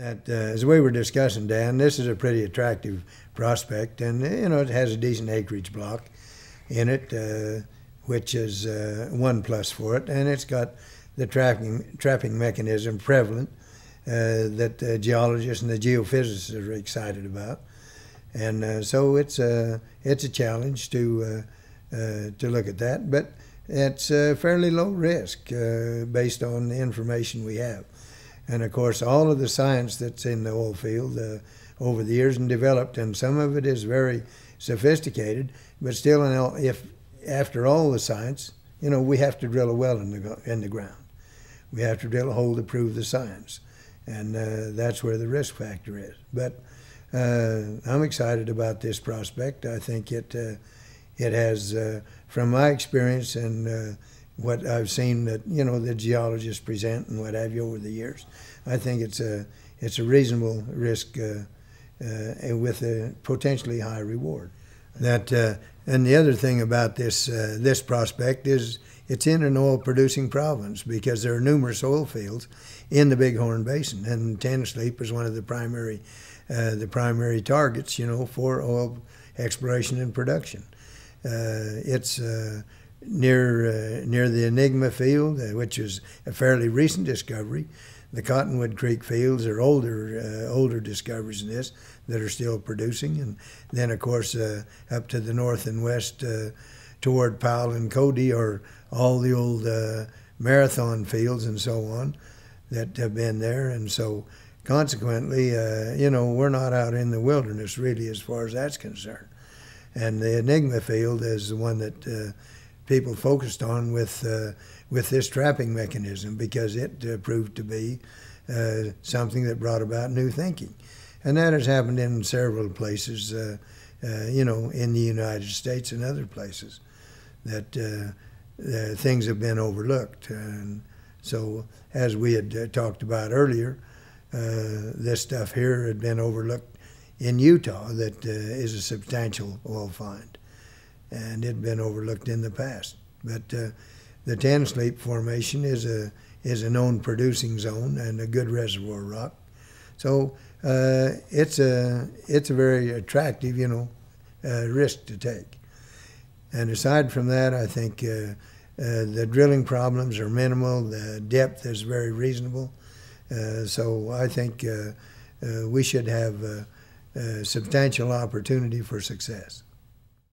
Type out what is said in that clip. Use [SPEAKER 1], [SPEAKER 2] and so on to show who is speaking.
[SPEAKER 1] As we were discussing, Dan, this is a pretty attractive prospect, and it has a decent acreage block in it, which is one plus for it, and it's got the trapping mechanism prevalent that the geologists and the geophysicists are excited about, and so it's a challenge to look at that, but it's fairly low risk based on the information we have. And of course, all of the science that's in the oil field over the years and developed, and some of it is very sophisticated, but still, if after all the science, we have to drill a well in the ground. We have to drill a hole to prove the science, and that's where the risk factor is. But I'm excited about this prospect. I think it has, from my experience and what I've seen that the geologists present and what have you over the years, I think it's a reasonable risk with a potentially high reward. And the other thing about this prospect is it's in an oil-producing province because there are numerous oil fields in the Bighorn Basin, and Tennessee is one of the primary targets, for oil exploration and production. It's near the Enigma field, which is a fairly recent discovery. The Cottonwood Creek fields are older discoveries in this that are still producing, and then of course up to the north and west toward Powell and Cody are all the old Marathon fields and so on that have been there, and so consequently, we're not out in the wilderness really as far as that's concerned. And the Enigma field is the one that people focused on with this trapping mechanism because it proved to be something that brought about new thinking. And that has happened in several places, in the United States and other places, that things have been overlooked. And so, as we had talked about earlier, this stuff here had been overlooked in Utah that is a substantial oil find, and it had been overlooked in the past. But the Tan Sleep Formation is a known producing zone and a good reservoir rock. So it's a very attractive, risk to take. And aside from that, I think the drilling problems are minimal. The depth is very reasonable. So I think we should have substantial opportunity for success.